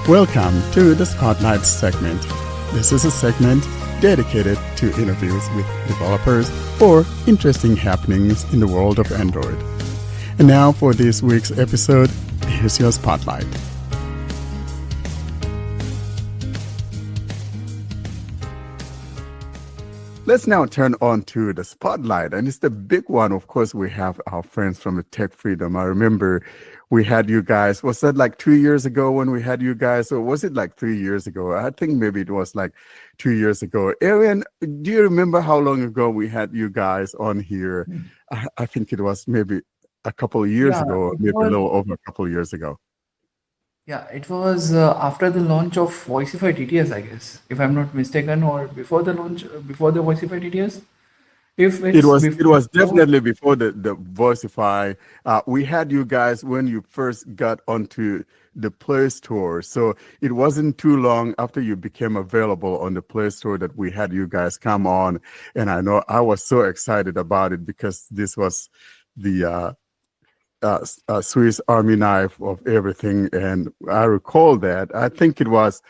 Welcome to the Spotlight segment. This is a segment dedicated to interviews with developers or interesting happenings in the world of Android. And now for this week's episode, here's your Spotlight. Let's now turn on to the spotlight, and it's the big one. Of course, we have our friends from the Tech Freedom. I remember we had you guys. Was that like 2 years ago when we had you guys, or was it like 3 years ago? I think maybe it was like 2 years ago. Aaron, do you remember how long ago we had you guys on here? I think it was maybe a couple of years Yeah, ago, or it maybe a was. little over a couple of years ago. Yeah, it was after the launch of Voicify TTS, I guess, if I'm not mistaken, or before the launch, before the Voicify TTS. If It it's was it was before, definitely before the Voicify. We had you guys when you first got onto the Play Store, so it wasn't too long after you became available on the Play Store that we had you guys come on, and I know I was so excited about it because this was the Swiss Army knife of everything, and I recall that. I think it was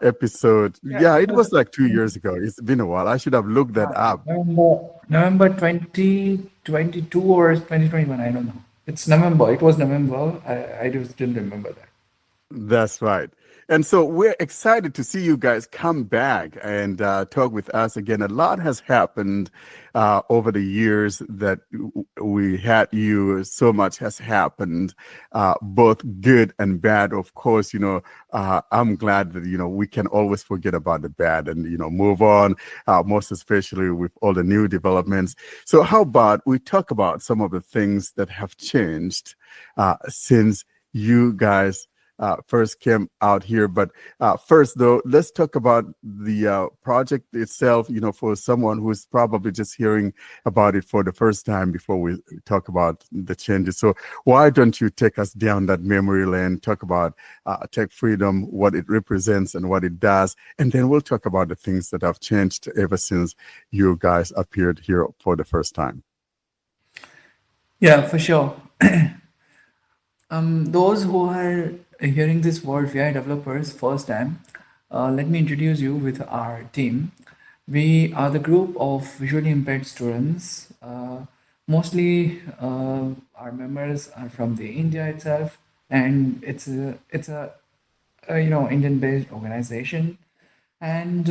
episode. yeah, Yeah, it it was was like 2 years ago. It's been a while. I should have looked that up. November 2022 or 2021. I don't know. It's November. It was November. I do still remember that. That's right. And so we're excited to see you guys come back and talk with us again. A lot has happened over the years that we had you. So much has happened, both good and bad. Of course, I'm glad that, we can always forget about the bad and, move on, most especially with all the new developments. So how about we talk about some of the things that have changed since you guys first came out here. But first, though, let's talk about the project itself, for someone who's probably just hearing about it for the first time before we talk about the changes. So why don't you take us down that memory lane, talk about Tech Freedom, what it represents and what it does, and then we'll talk about the things that have changed ever since you guys appeared here for the first time. Yeah, for sure. Those who are hearing this word VI developers first time, let me introduce you with our team. We are the group of visually impaired students. Mostly, our members are from the India itself, and it's a Indian-based organization. And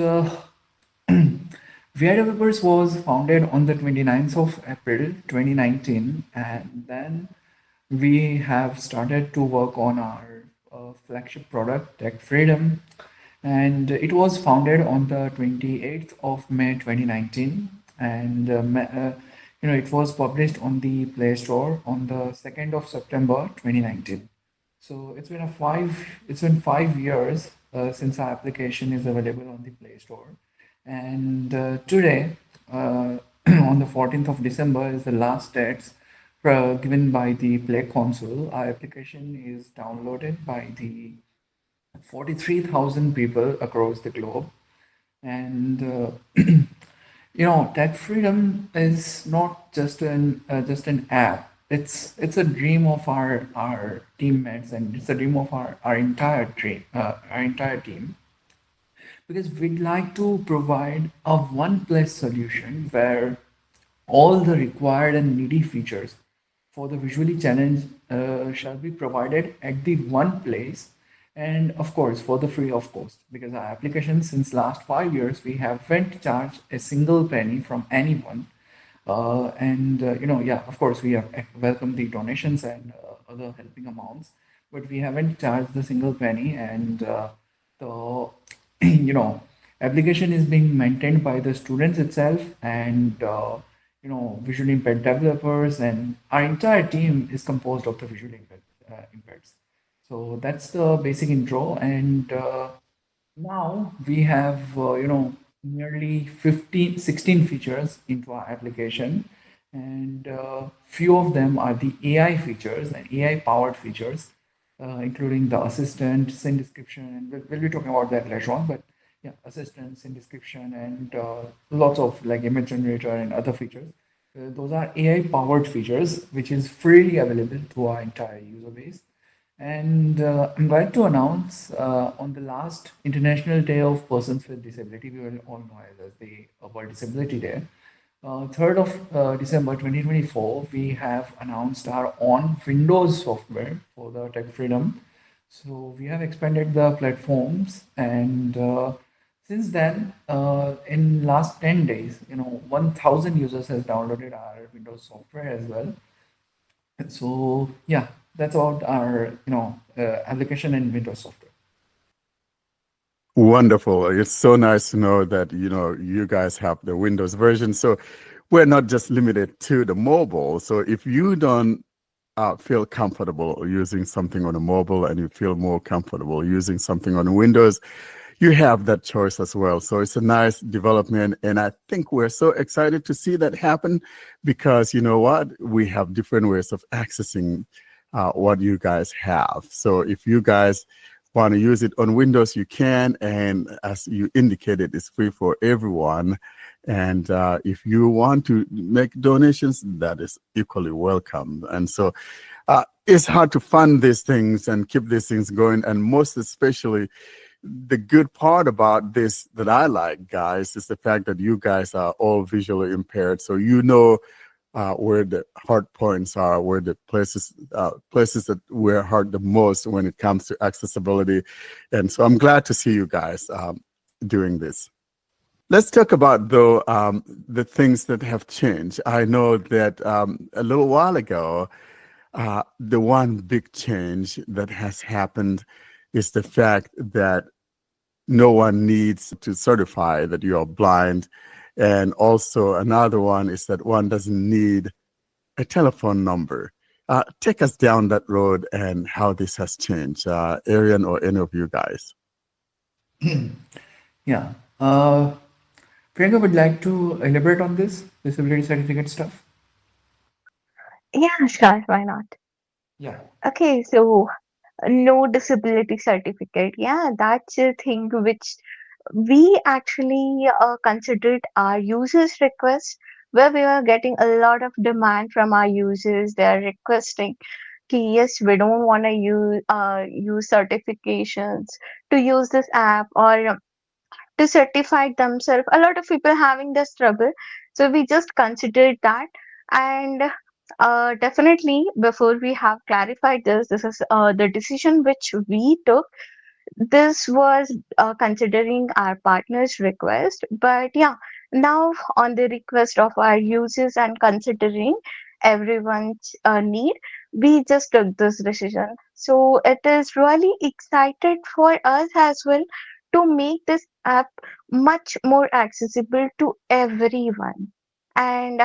VI Developers was founded on the 29th of April 2019, and then we have started to work on our flagship product, Tech Freedom, and it was founded on the 28th of May 2019, and it was published on the Play Store on the 2nd of September 2019. So it's been 5 years since our application is available on the Play Store, and today, on the 14th of December, is the last date given by the Play Console. Our application is downloaded by the 43,000 people across the globe. And Tech Freedom is not just an app. It's a dream of our teammates, and it's a dream of our entire team, because we'd like to provide a one place solution where all the required and needy features for the visually challenged shall be provided at the one place, and of course for the free of cost, because our application since last 5 years we haven't charged a single penny from anyone. And yeah, of course we have welcomed the donations and other helping amounts, but we haven't charged the single penny. And the you know application is being maintained by the students itself, and visually impaired developers, and our entire team is composed of the visually impaired. So that's the basic intro, and now we have nearly 15, 16 features into our application, and few of them are the AI features and AI powered features, including the assistant, scene description, and we'll be talking about that later on. But yeah, assistant, scene description, and lots of like image generator and other features. Those are AI powered features, which is freely available to our entire user base. And I'm glad to announce on the last International Day of Persons with Disability, we will all know it as the World Disability Day. 3rd of December 2024, we have announced our own Windows software for the Tech Freedom. So we have expanded the platforms, and since then, in last 10 days, 1,000 users has downloaded our Windows software as well. So yeah, that's about our application in Windows software. Wonderful. It's so nice to know that, you guys have the Windows version. So we're not just limited to the mobile. So if you don't feel comfortable using something on a mobile and you feel more comfortable using something on Windows, you have that choice as well. So it's a nice development. And I think we're so excited to see that happen because you know what? We have different ways of accessing what you guys have. So if you guys want to use it on Windows, you can. And as you indicated, it's free for everyone. And if you want to make donations, that is equally welcome. And so it's hard to fund these things and keep these things going. And most especially, the good part about this that I like, guys, is the fact that you guys are all visually impaired. So where the hard points are, where the places that we're hard the most when it comes to accessibility. And so I'm glad to see you guys doing this. Let's talk about, though, the things that have changed. I know that a little while ago, the one big change that has happened is the fact that no one needs to certify that you are blind. And also another one is that one doesn't need a telephone number. Take us down that road and how this has changed, Arian or any of you guys. Yeah. Priyanka would like to elaborate on this disability certificate stuff. Yeah, sure, why not? Yeah. Okay, so no disability certificate. Yeah, that's a thing which we actually considered our users' request, where we were getting a lot of demand from our users. They're requesting, yes, we don't want to use certifications to use this app or to certify themselves. A lot of people having the struggle. So we just considered that. And definitely, before we have clarified this, this is the decision which we took. This was considering our partner's request. But yeah, now on the request of our users and considering everyone's need, we just took this decision. So it is really excited for us as well to make this app much more accessible to everyone. And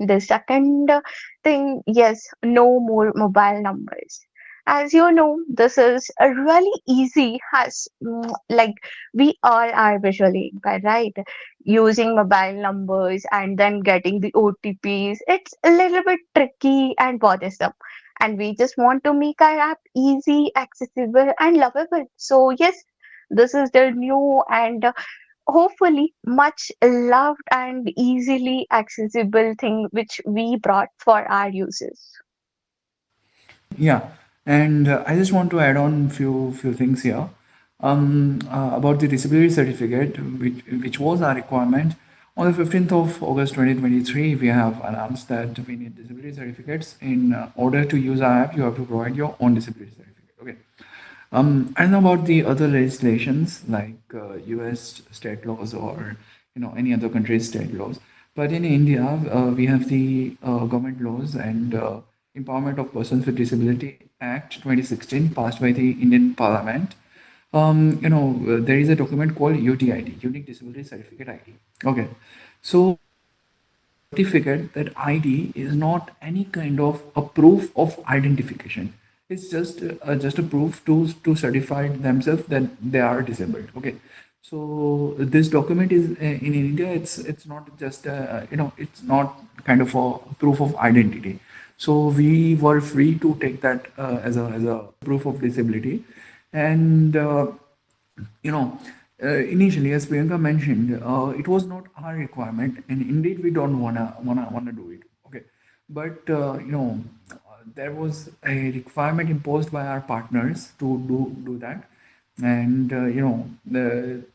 the second thing, yes, no more mobile numbers. As you know, this is a really easy, has like we all are visually impaired, right? Using mobile numbers and then getting the OTPs, it's a little bit tricky and bothersome. And we just want to make our app easy, accessible, and lovable. So, yes, this is the new and hopefully much loved and easily accessible thing which we brought for our users. Yeah, and I just want to add on few things here. About the disability certificate, which was our requirement. On the 15th of August 2023, we have announced that we need disability certificates. In order to use our app, you have to provide your own disability certificate. Okay. I don't know about the other legislations like US state laws or any other country's state laws, but in India we have the government laws and Empowerment of Persons with Disability Act 2016 passed by the Indian Parliament. There is a document called UTID, Unique Disability Certificate ID. Okay, so certificate, that ID is not any kind of a proof of identification. It's just a proof to certify themselves that they are disabled. Okay, so this document is in India. It's not just it's not kind of a proof of identity. So we were free to take that as a proof of disability, and you know, initially, as Priyanka mentioned, it was not our requirement, and indeed, we don't wanna do it. Okay, but there was a requirement imposed by our partners to do that, and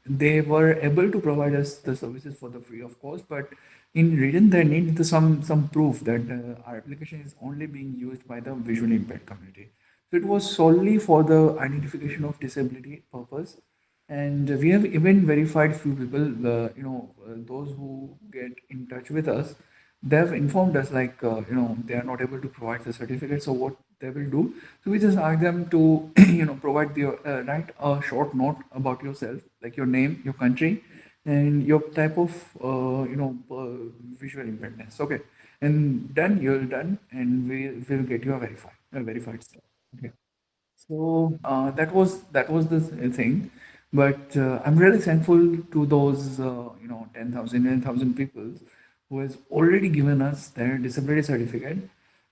they were able to provide us the services for the free of course, but in return they need some proof that our application is only being used by the visually impaired community. So it was solely for the identification of disability purpose, and we have even verified few people, those who get in touch with us, they have informed us like, they are not able to provide the certificate. So what they will do, so we just ask them to, provide the, write a short note about yourself, like your name, your country, and your type of, visual impairment. Okay. And then you're done and we will get you a verified stuff. Okay. So that was the thing, but I'm really thankful to those 10,000 people who has already given us their disability certificate.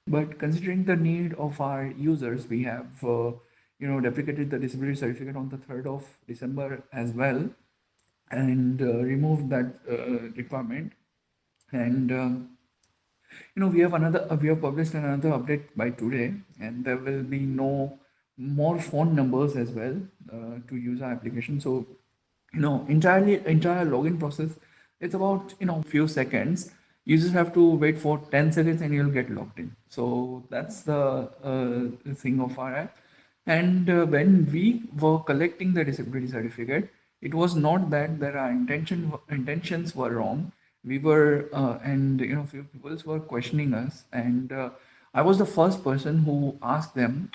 But considering the need of our users, we have deprecated the disability certificate on the 3rd of December as well, and removed that requirement. And we have published another update by today, and there will be no more phone numbers as well to use our application. So entire login process, it's about few seconds. You just have to wait for 10 seconds and you'll get logged in. So that's the thing of our app. And when we were collecting the disability certificate, it was not that there are intentions were wrong. We were and few people were questioning us, and I was the first person who asked them,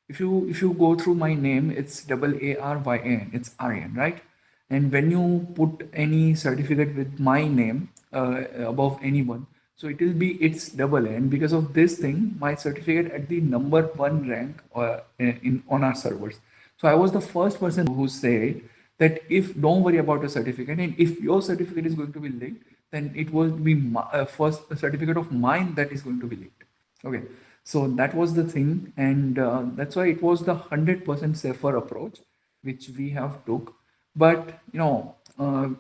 if you go through my name, it's Aryan, it's Aryan, right? And when you put any certificate with my name above anyone, so it will be it's double A. And because of this thing, my certificate at the number one rank in on our servers. So I was the first person who said that if don't worry about the certificate, and if your certificate is going to be leaked, then it will be first a certificate of mine that is going to be leaked. Okay, so that was the thing, and that's why it was the 100% safer approach which we have took. But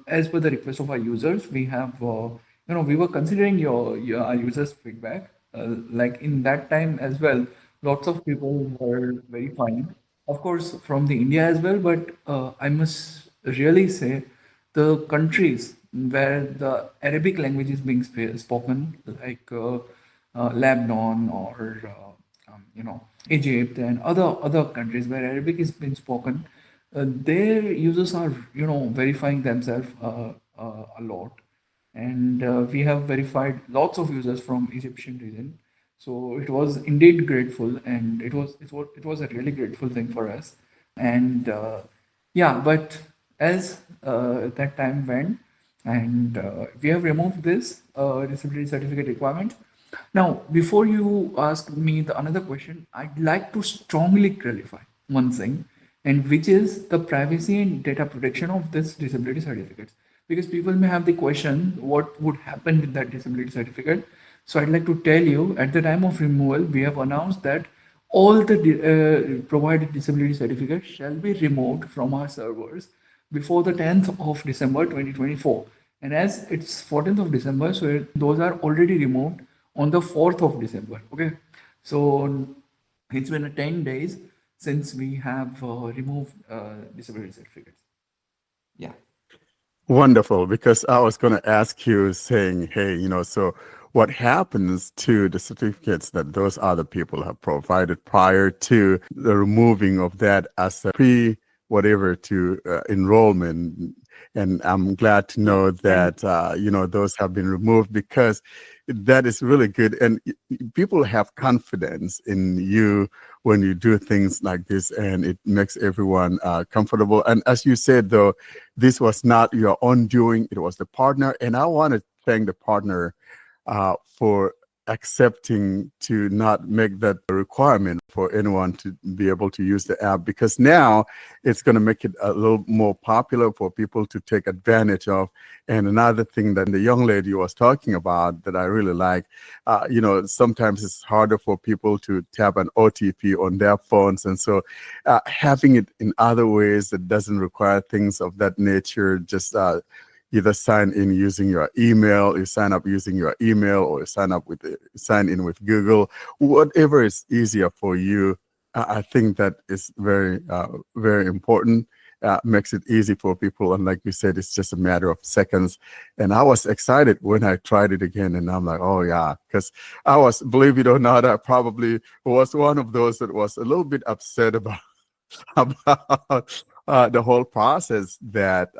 as per the request of our users, we have we were considering your our users' feedback. Like in that time as well, lots of people were verifying, of course, from the India as well. But I must really say, the countries where the Arabic language is being spoken, like Lebanon or Egypt and other countries where Arabic is being spoken, their users are verifying themselves a lot, and we have verified lots of users from Egyptian region. So it was indeed grateful, and it was a really grateful thing for us. And yeah, but as that time went, and we have removed this disability certificate requirement. Now, before you ask me the another question, I'd like to strongly clarify one thing, and which is the privacy and data protection of this disability certificates. Because people may have the question, what would happen with that disability certificate? So I'd like to tell you, at the time of removal, we have announced that all the provided disability certificates shall be removed from our servers before the 10th of December 2024. And as it's 14th of December, so those are already removed on the 4th of December. Okay, so it's been 10 days since we have removed disability certificates. Yeah. Wonderful, because I was going to ask you saying, hey, so what happens to the certificates that those other people have provided prior to the removing of that as a pre whatever to enrollment? And I'm glad to know that, those have been removed, because that is really good. And people have confidence in you when you do things like this, and it makes everyone comfortable. And as you said, though, this was not your own doing, it was the partner. And I want to thank the partner for accepting to not make that a requirement for anyone to be able to use the app, because now it's going to make it a little more popular for people to take advantage of. And another thing that the young lady was talking about that I really like, sometimes it's harder for people to tap an OTP on their phones. And so having it in other ways that doesn't require things of that nature just either sign in using your email, you sign up using your email, or you sign in with Google, whatever is easier for you. I think that is very important. Makes it easy for people, and like you said, it's just a matter of seconds. And I was excited when I tried it again, and I'm like, oh yeah, because I was, believe it or not, I probably was one of those that was a little bit upset about about the whole process that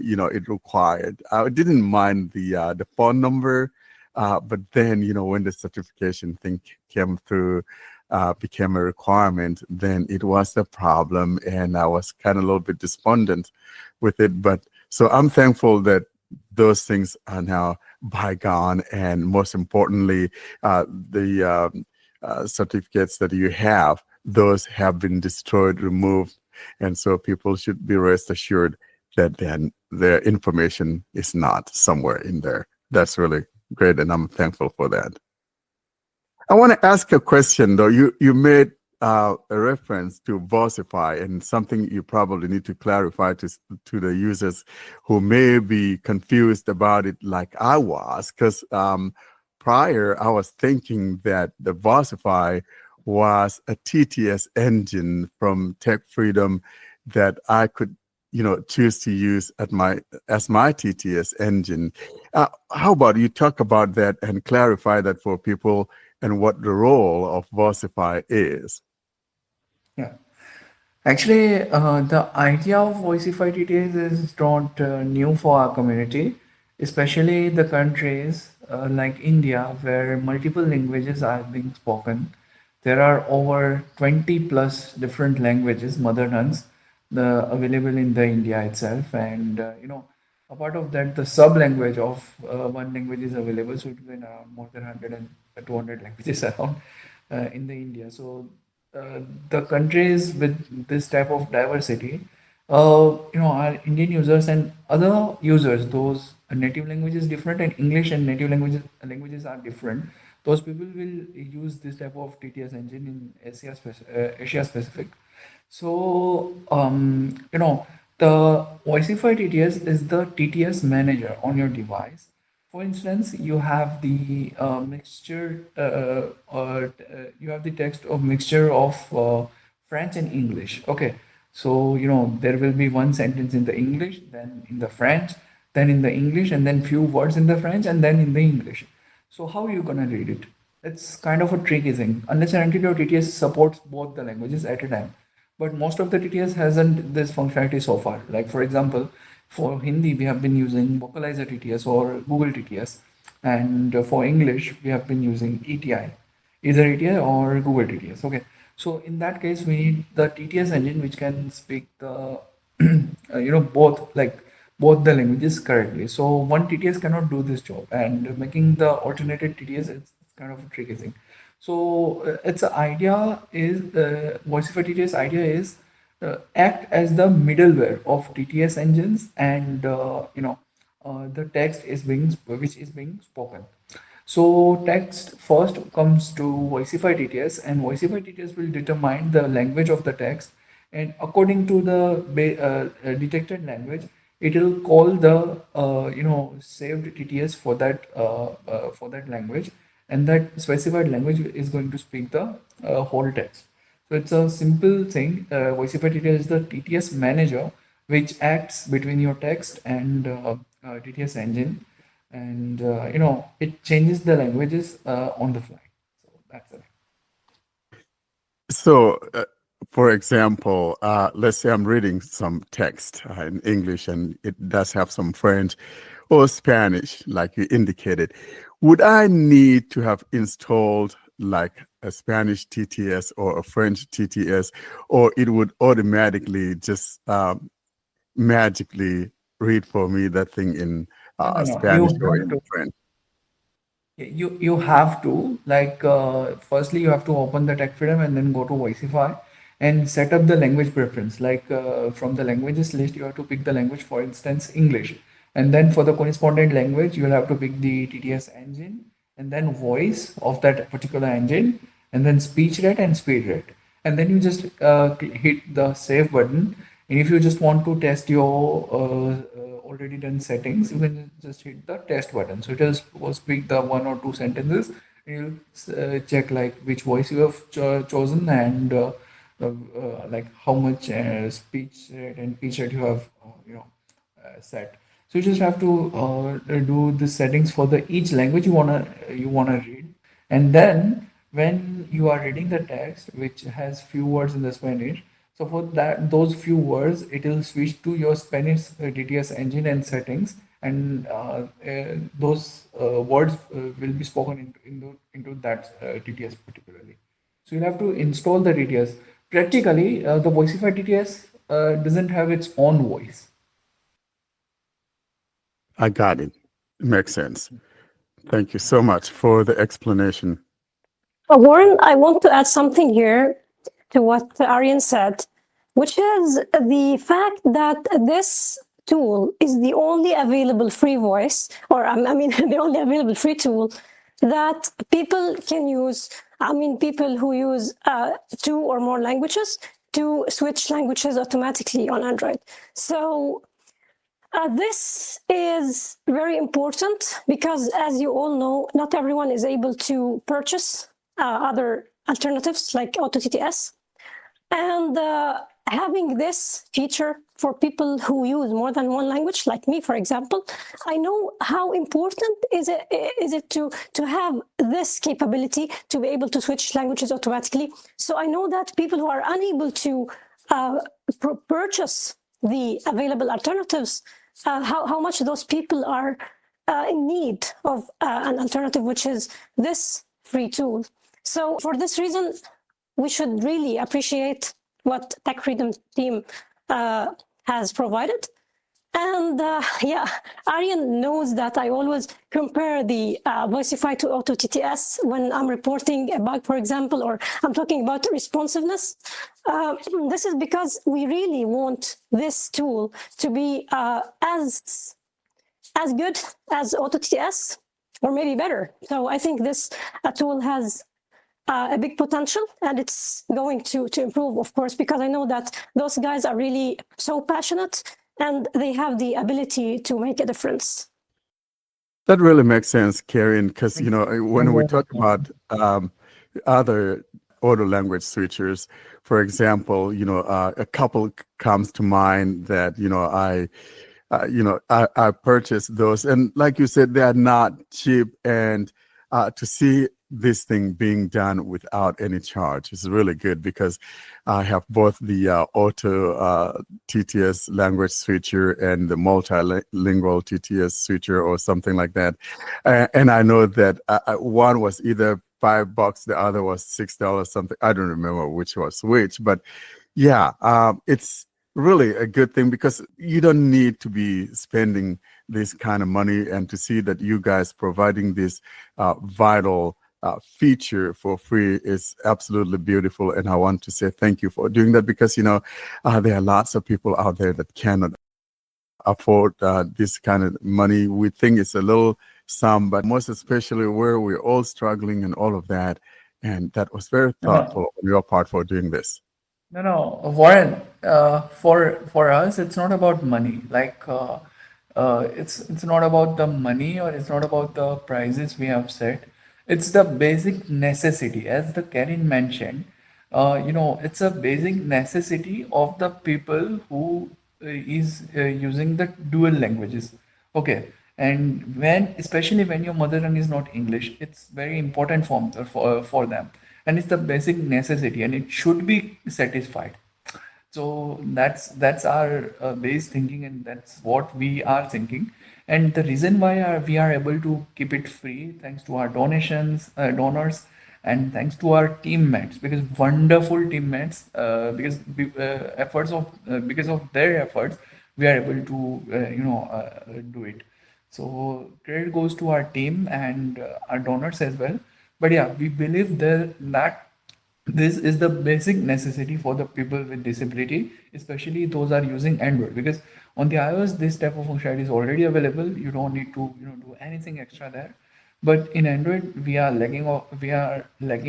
it required. I didn't mind the phone number, but then when the certification thing came through, became a requirement, then it was a problem, and I was kind of a little bit despondent with it. But so I'm thankful that those things are now bygone, and most importantly, the certificates that you have, those have been destroyed, removed, and so people should be rest assured that then their information is not somewhere in there. That's really great, and I'm thankful for that. I want to ask a question, though. You made a reference to Versify, and something you probably need to clarify to the users who may be confused about it, like I was, because prior I was thinking that the Versify was a TTS engine from Tech Freedom that I could choose to use as my TTS engine. How about you talk about that and clarify that for people, and what the role of Versify is? Yeah. Actually, the idea of Voicify TTS is not new for our community, especially the countries like India, where multiple languages are being spoken. There are over 20 plus different languages, mother tongues, available in the India itself. And, apart of that, the sub language of one language is available. So it will be around more than 100 and 200 languages around in the India. So the countries with this type of diversity, our Indian users and other users, those native languages different, and English and native languages are different. Those people will use this type of TTS engine in Asia specific. So the Voicify TTS is the TTS manager on your device. For instance, you have the you have the text of mixture of French and English. Okay, so there will be one sentence in the English, then in the French, then in the English, and then few words in the French, and then in the English. So how are you gonna read it? It's kind of a tricky thing, unless and until your TTS supports both the languages at a time. But most of the TTS hasn't this functionality so far. Like for example, for Hindi, we have been using Vocalizer TTS or Google TTS. And for English, we have been using ETI, either ETI or Google TTS. Okay. So in that case, we need the TTS engine, which can speak the, both the languages correctly. So one TTS cannot do this job, and making the alternated TTS is kind of a tricky thing. So its idea is, Voicify TTS idea is act as the middleware of TTS engines, and the text is which is being spoken. So text first comes to Voicify TTS, and Voicify TTS will determine the language of the text, and according to the detected language, it will call the saved TTS for that language, and that specified language is going to speak the whole text. So it's a simple thing. Voicify TTS is the TTS manager, which acts between your text and TTS engine, and it changes the languages on the fly. So that's it. So, for example, let's say I'm reading some text in English, and it does have some French or Spanish, like you indicated. Would I need to have installed like a Spanish TTS or a French TTS, or it would automatically just magically read for me that thing in No. Spanish or in French? You have to, like, firstly you have to open the Tech Freedom and then go to Voicify and set up the language preference. Like from the languages list, you have to pick the language, for instance, English. And then for the correspondent language, you'll have to pick the TTS engine, and then voice of that particular engine, and then speech rate and speed rate. And then you just hit the save button. And if you just want to test your already done settings, you can just hit the test button. So just go speak the one or two sentences. And you'll check like which voice you have chosen, and like how much speech rate and pitch rate you have set. So you just have to do the settings for the each language you wanna read, and then when you are reading the text, which has few words in the Spanish, so for that those few words, it will switch to your Spanish DTS engine and settings, and those words will be spoken into that DTS particularly. So you'll have to install the DTS. Practically, the Voicify DTS doesn't have its own voice. I got it. Makes sense. Thank you so much for the explanation. Warren, I want to add something here to what Aryan said, which is the fact that this tool is the only available free voice, or I mean, the only available free tool that people can use. I mean, people who use 2 or more languages to switch languages automatically on Android. So this is very important because, as you all know, not everyone is able to purchase other alternatives like AutoTTS. And having this feature for people who use more than one language, like me, for example, I know how important is it to have this capability to be able to switch languages automatically. So I know that people who are unable to purchase the available alternatives, how much those people are in need of an alternative, which is this free tool. So for this reason, we should really appreciate what Tech Freedom team has provided. And yeah, Aryan knows that I always compare the Voicify to AutoTTS when I'm reporting a bug, for example, or I'm talking about responsiveness. This is because we really want this tool to be as good as AutoTTS, or maybe better. So I think this tool has a big potential, and it's going to improve, of course, because I know that those guys are really so passionate and they have the ability to make a difference. That really makes sense, Karen, because when we talk about other auto language switchers, for example, a couple comes to mind that I purchased those, and like you said, they are not cheap, and to see this thing being done without any charge is really good, because I have both the auto TTS language switcher and the multilingual TTS switcher or something like that. And I know that one was either $5, the other was $6 something. I don't remember which was which, but yeah, it's really a good thing, because you don't need to be spending this kind of money, and to see that you guys providing this vital feature for free is absolutely beautiful. And I want to say thank you for doing that, because there are lots of people out there that cannot afford this kind of money. We think it's a little sum, but most especially where we're all struggling and all of that. And that was very thoughtful on your part for doing this. No, Warren. For us, it's not about money. Like, it's not about the money, or it's not about the prices we have set. It's the basic necessity, as the Karen mentioned. It's a basic necessity of the people who is using the dual languages. Okay, and especially when your mother tongue is not English, it's very important for them, and it's the basic necessity, and it should be satisfied. So that's our base thinking, and that's what we are thinking. And the reason why we are able to keep it free, thanks to our donors, and thanks to our teammates, because wonderful teammates, because of their efforts, we are able to do it. So credit goes to our team and our donors as well. But yeah, we believe that this is the basic necessity for the people with disability, especially those are using Android, because on the iOS this type of functionality is already available. You don't need to do anything extra there. But in Android, we are lacking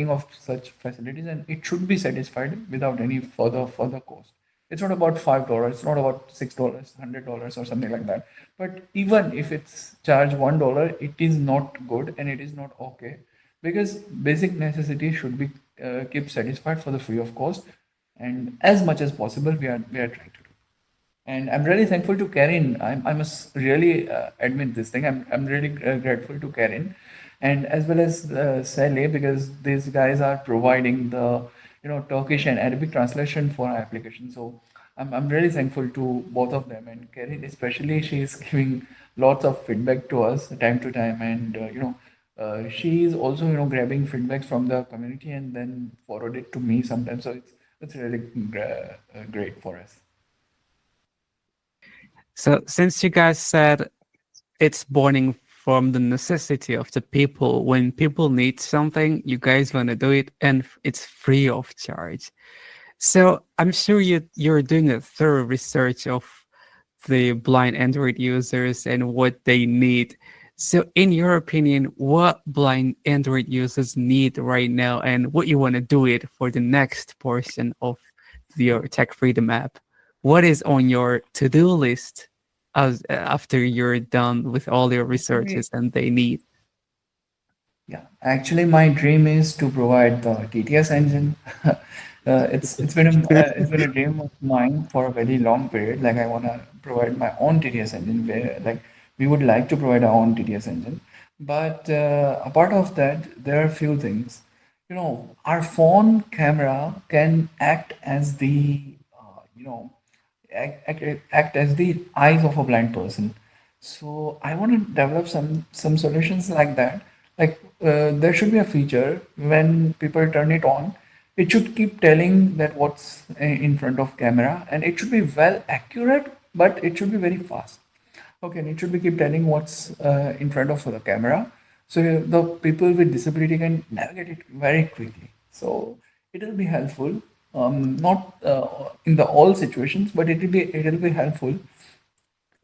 of such facilities, and it should be satisfied without any further cost. It's not about $5. It's not about $6, $100 or something like that. But even if it's charged $1, it is not good and it is not okay, because basic necessities should be kept satisfied for the free of cost, and as much as possible we are trying to do. And I'm really thankful to Karin. I must really admit this thing. I'm really grateful to Karin, and as well as Saleh, because these guys are providing the Turkish and Arabic translation for our application. So I'm really thankful to both of them, and Karin especially. She is giving lots of feedback to us time to time, and she is also grabbing feedback from the community and then forward it to me sometimes. So it's really great for us. So since you guys said it's born from the necessity of the people, when people need something, you guys want to do it, and it's free of charge. So I'm sure you're doing a thorough research of the blind Android users and what they need. So in your opinion, what blind Android users need right now, and what you want to do it for the next portion of your Tech Freedom app? What is on your to-do list after you're done with all your researches and they need? Yeah, actually, my dream is to provide the TTS engine. It's been a dream of mine for a very long period. Like I want to provide my own TTS engine, where like we would like to provide our own TTS engine. But apart of that, there are a few things. Our phone camera can act as the act as the eyes of a blind person. So I want to develop some solutions like that. Like there should be a feature when people turn it on, it should keep telling that what's in front of camera, and it should be well accurate, but it should be very fast. Okay, and it should be keep telling what's in front of the camera, so the people with disability can navigate it very quickly. So it will be helpful, not in the all situations, but it will be helpful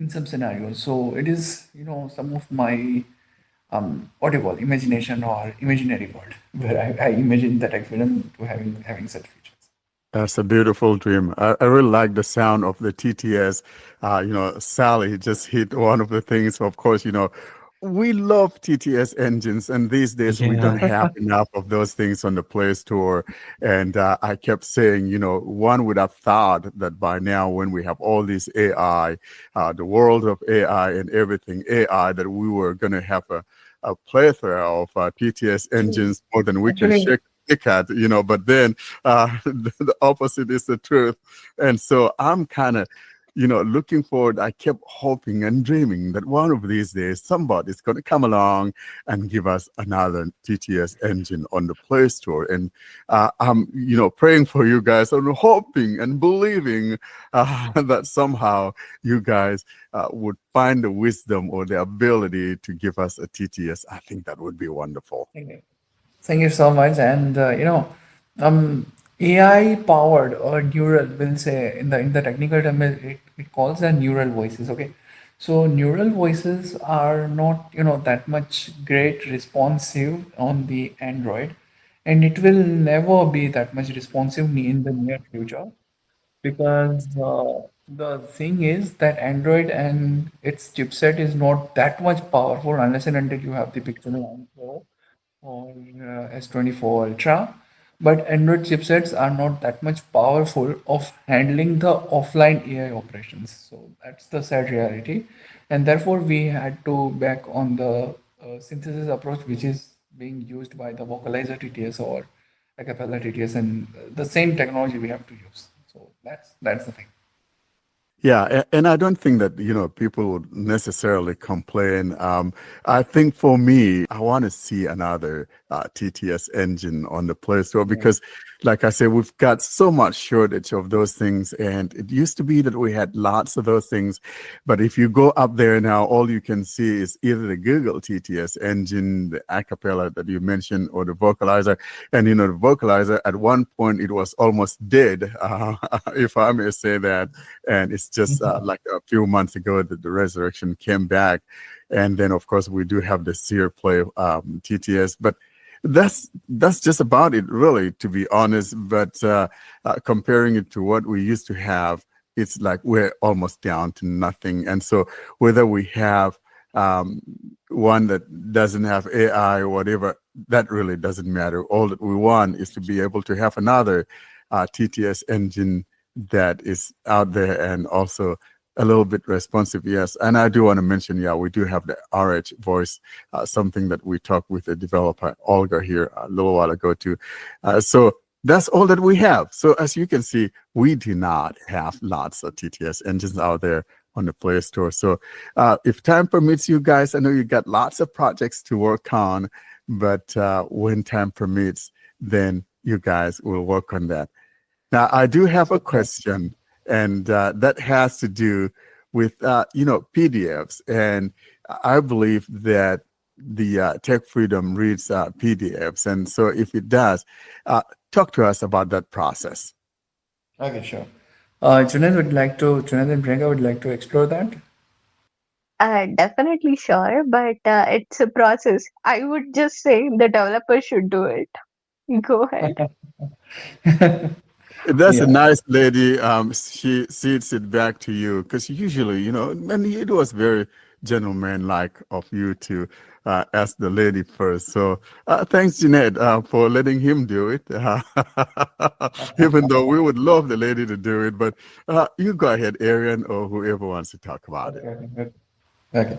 in some scenarios. So it is some of my what do you call imagination or imaginary world where I imagine that I film to having such features. That's a beautiful dream. I really like the sound of the TTS. Sally just hit one of the things. Of course, we love TTS engines, and these days we don't have enough of those things on the Play Store. And I kept saying, one would have thought that by now, when we have all this AI, the world of AI and everything AI, that we were going to have a plethora of TTS engines more than we can shake at, but then the opposite is the truth. And so I'm kind of, looking forward. I kept hoping and dreaming that one of these days somebody's going to come along and give us another TTS engine on the Play Store. And I'm, praying for you guys and hoping and believing that somehow you guys would find the wisdom or the ability to give us a TTS. I think that would be wonderful. Thank you so much. And AI powered or neural, we'll say in the technical term, it calls them neural voices. Okay, so neural voices are not that much great responsive on the Android, and it will never be that much responsive in the near future, because the thing is that Android and its chipset is not that much powerful unless and until you have the Pixel 9 Pro or S24 Ultra. But Android chipsets are not that much powerful of handling the offline AI operations. So that's the sad reality. And therefore, we had to back on the synthesis approach, which is being used by the Vocalizer TTS or Acapella TTS, and the same technology we have to use. So that's the thing. Yeah, and I don't think that people would necessarily complain. I think for me, I want to see another TTS engine on the Play Store because, like I said, we've got so much shortage of those things, and it used to be that we had lots of those things. But if you go up there now, all you can see is either the Google TTS engine, the Acapella that you mentioned, or the Vocalizer. And the Vocalizer at one point it was almost dead, if I may say that, and it's just like a few months ago that the resurrection came back. And then, of course, we do have the SeerPlay TTS. But that's just about it, really, to be honest. But comparing it to what we used to have, it's like we're almost down to nothing. And so whether we have one that doesn't have AI or whatever, that really doesn't matter. All that we want is to be able to have another TTS engine that is out there and also a little bit responsive. Yes. And I do want to mention, yeah, we do have the RH voice, something that we talked with the developer Olga here a little while ago too. So that's all that we have. So as you can see, we do not have lots of TTS engines out there on the Play Store. So if time permits, you guys, I know you got lots of projects to work on, but when time permits, then you guys will work on that. Now, I do have a question, and that has to do with, PDFs. And I believe that the Tech Freedom reads PDFs. And so if it does, talk to us about that process. Okay, sure. Junaid and Priyanka would like to explore that. Definitely sure, but it's a process. I would just say the developer should do it. Go ahead. That's a Yeah. nice lady. She sits it back to you because usually, and it was very gentlemanlike of you to ask the lady first. So thanks, Jeanette, for letting him do it. Even though we would love the lady to do it, but you go ahead, Arian, or whoever wants to talk about it. Okay.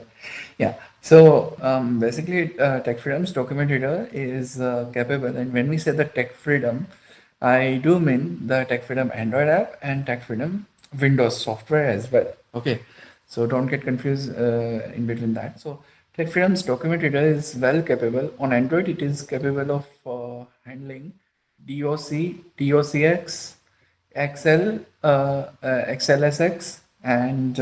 Yeah. So basically, Tech Freedom's document reader is capable, and when we say the Tech Freedom, I do mean the Tech Freedom Android app and Tech Freedom Windows software as well. Okay. So don't get confused in between that. So Tech Freedom's document reader is well capable. On Android, it is capable of handling DOC, DOCX, XL, XLSX, and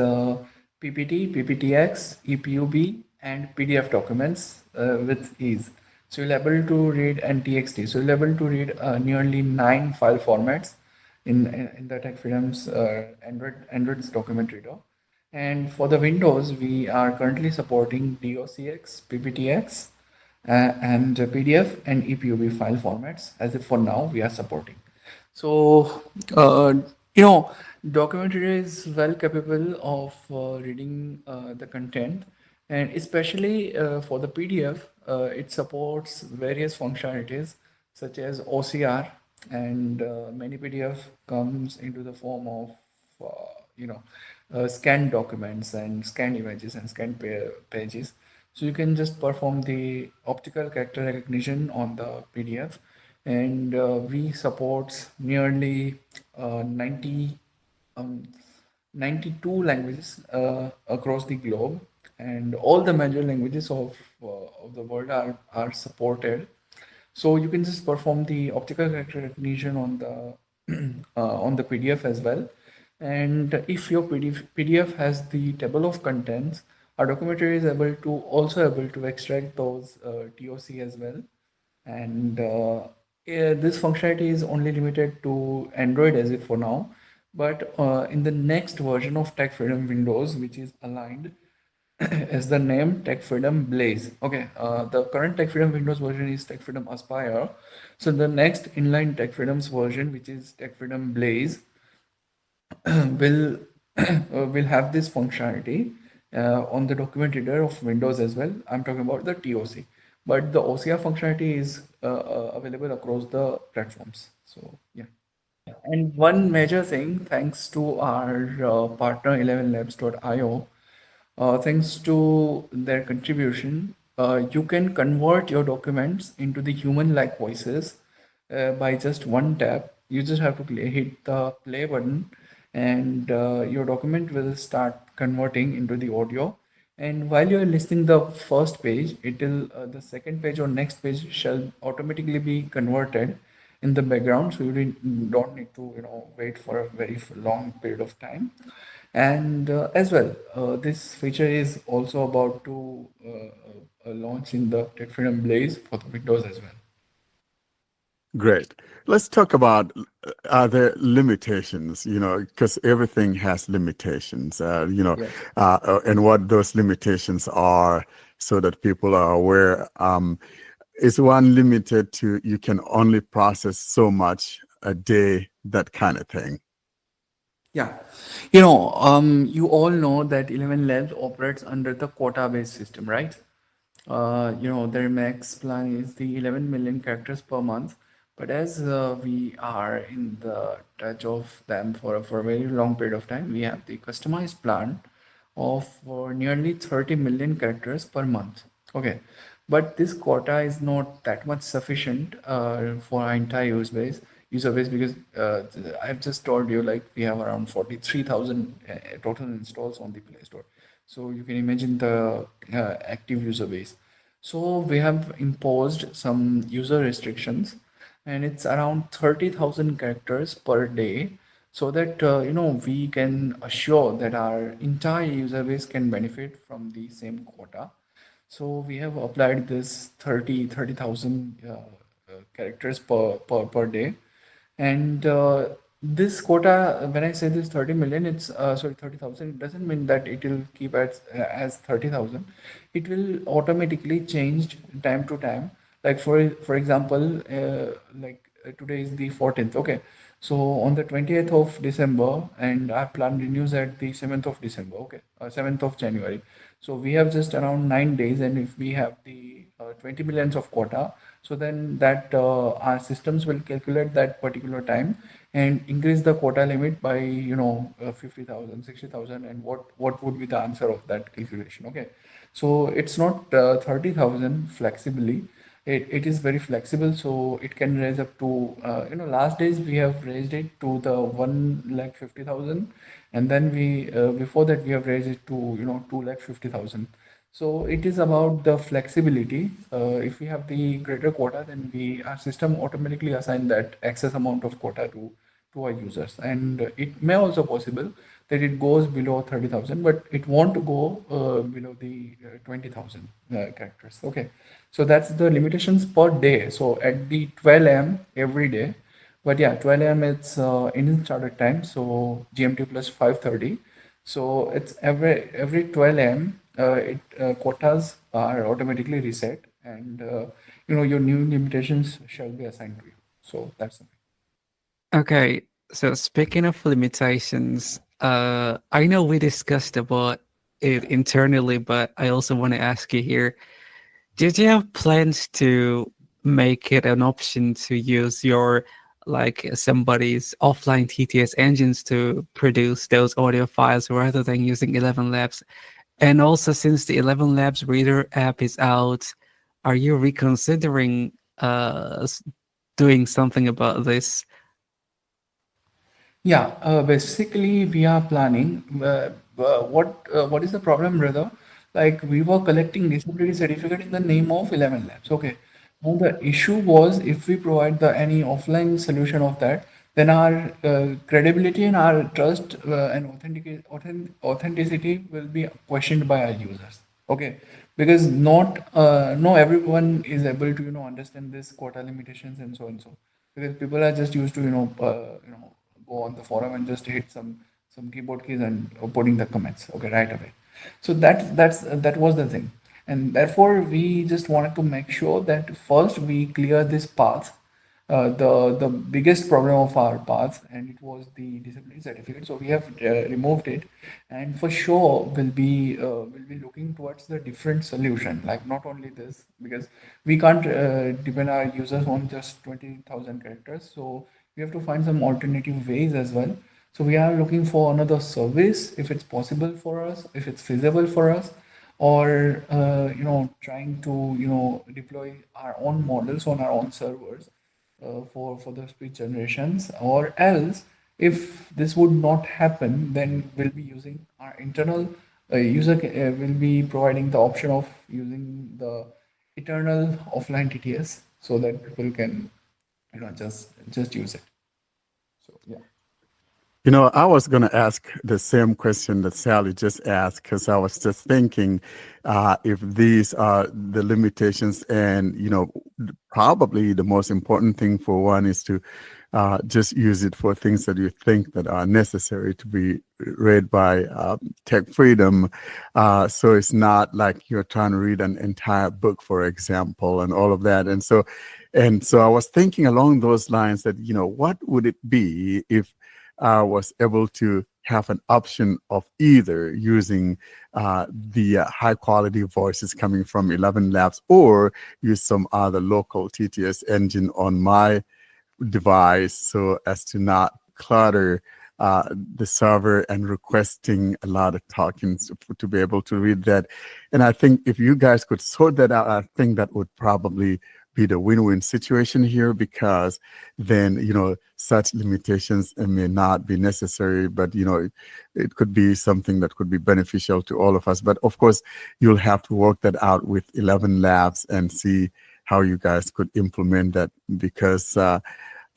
PPT, PPTX, EPUB, and PDF documents with ease. So you'll able to read and TXT. So you'll able to read nearly 9 file formats in the Tech Freedom's Android's document reader. And for the Windows, we are currently supporting DOCX, PPTX, and PDF and EPUB file formats, as if for now we are supporting. So, document reader is well capable of reading the content, and especially for the PDF, it supports various functionalities such as OCR, and many PDF comes into the form of, scanned documents and scanned images and scanned pages. So you can just perform the optical character recognition on the PDF, and we support nearly 92 languages across the globe, and all the major languages of the world are supported. So you can just perform the optical character recognition on the on the PDF as well. And if your PDF has the table of contents, our documenter is also able to extract those TOC as well. And this functionality is only limited to Android as if for now. But in the next version of Tech Freedom Windows, which is aligned as the name Tech Freedom Blaze. Okay, the current Tech Freedom Windows version is Tech Freedom Aspire. So the next inline Tech Freedom's version, which is Tech Freedom Blaze, will will have this functionality on the document reader of Windows as well. I'm talking about the TOC, but the OCR functionality is available across the platforms. So yeah. And one major thing, thanks to our partner 11labs.io, thanks to their contribution, you can convert your documents into the human-like voices by just one tap. You just have to hit the play button, and your document will start converting into the audio. And while you're listening the first page, the second page or next page shall automatically be converted in the background, so you don't need to wait for a very long period of time. And as well, this feature is also about to launch in the Tech Freedom Blaze for the Windows as well. Great. Let's talk about are there limitations, because everything has limitations, Yes. and what those limitations are so that people are aware. is one limited to you can only process so much a day, that kind of thing? Yeah, you all know that 11 Labs operates under the quota-based system, right? Their max plan is the 11 million characters per month. But as we are in the touch of them for a very long period of time, we have the customized plan of nearly 30 million characters per month. Okay, but this quota is not that much sufficient for our entire user base because I've just told you like we have around 43,000 total installs on the Play Store. So you can imagine the active user base. So we have imposed some user restrictions, and it's around 30,000 characters per day, so that we can assure that our entire user base can benefit from the same quota. So we have applied this 30,000 characters per day. And this quota, when I say this 30 million, it's sorry, 30,000, it doesn't mean that it will keep as 30,000. It will automatically change time to time. Like for example, today is the 14th. Okay. So on the 20th of December, and our plan renews at the 7th of December. Okay. 7th of January. So we have just around 9 days, and if we have the 20 millions of quota, so then that our systems will calculate that particular time and increase the quota limit by 50,000, 60,000, and what would be the answer of that calculation? Okay, so it's not 30,000 flexibly. It is very flexible, so it can raise up to last days we have raised it to the 1,50,000, and then we before that we have raised it to 2,50,000. So it is about the flexibility. If we have the greater quota, then our system automatically assign that excess amount of quota to our users, and it may also possible that it goes below 30,000, but it won't go below the 20,000 characters. Okay, so that's the limitations per day. So at the 12 a.m. every day, but yeah, 12 a.m. it's Indian Standard Time, so GMT plus 5:30. So it's every 12 a.m. Quotas are automatically reset, and your new limitations shall be assigned to you. So that's the thing. Okay, so speaking of limitations, I know we discussed about it internally, but I also want to ask you here, did you have plans to make it an option to use your somebody's offline TTS engines to produce those audio files rather than using 11 Labs? And also, since the 11 Labs Reader app is out, are you reconsidering doing something about this? Yeah, basically we are planning. What is the problem, brother? Like we were collecting disability certificate in the name of 11 Labs. Okay. Now the issue was if we provide any offline solution of that, then our credibility and our trust and authenticity will be questioned by our users. Okay, because no everyone is able to understand this quota limitations and so and so, because people are just used to go on the forum and just hit some keyboard keys and putting the comments right away. So that was the thing, and therefore we just wanted to make sure that first we clear this path, the biggest problem of our path, and it was the disability certificate. So we have removed it, and for sure we'll be looking towards the different solution, like not only this, because we can't depend our users on just 20,000 characters. So we have to find some alternative ways as well. So we are looking for another service if it's possible for us, if it's feasible for us, or trying to deploy our own models on our own servers for the speech generations. Or else, if this would not happen, then we'll be using our internal user will be providing the option of using the eternal offline TTS, so that people can just use it. So yeah. I was going to ask the same question that Sally just asked, because I was just thinking if these are the limitations, and, probably the most important thing for one is to just use it for things that you think that are necessary to be read by Tech Freedom. So it's not like you're trying to read an entire book, for example, and all of that. And so I was thinking along those lines that, what would it be if I was able to have an option of either using the high quality voices coming from 11 Labs or use some other local TTS engine on my device so as to not clutter the server and requesting a lot of tokens to be able to read that. And I think if you guys could sort that out, I think that would probably be the win-win situation here, because then, such limitations may not be necessary, but, it could be something that could be beneficial to all of us. But of course, you'll have to work that out with 11 Labs and see how you guys could implement that, because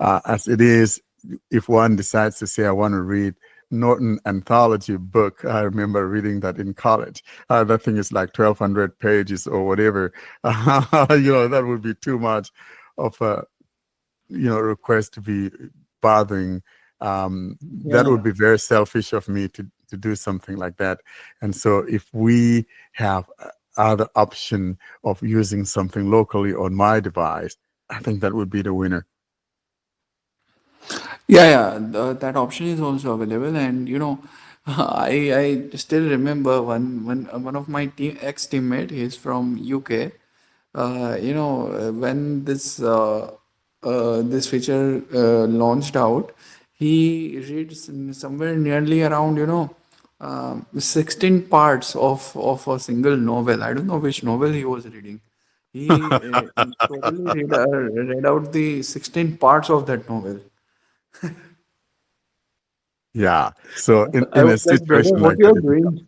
as it is, if one decides to say, I want to read Norton anthology book, I remember reading that in college. That thing is like 1,200 pages or whatever. That would be too much of a, request to be bothering. That would be very selfish of me to do something like that. And so if we have other option of using something locally on my device, I think that would be the winner. That option is also available, and I still remember one of my ex teammate. He's from UK. When this feature launched out, he reads somewhere nearly around 16 parts of a single novel. I don't know which novel he was reading. He totally read out the 16 parts of that novel. Yeah. So in I a was like, brother, situation what like you're that, doing?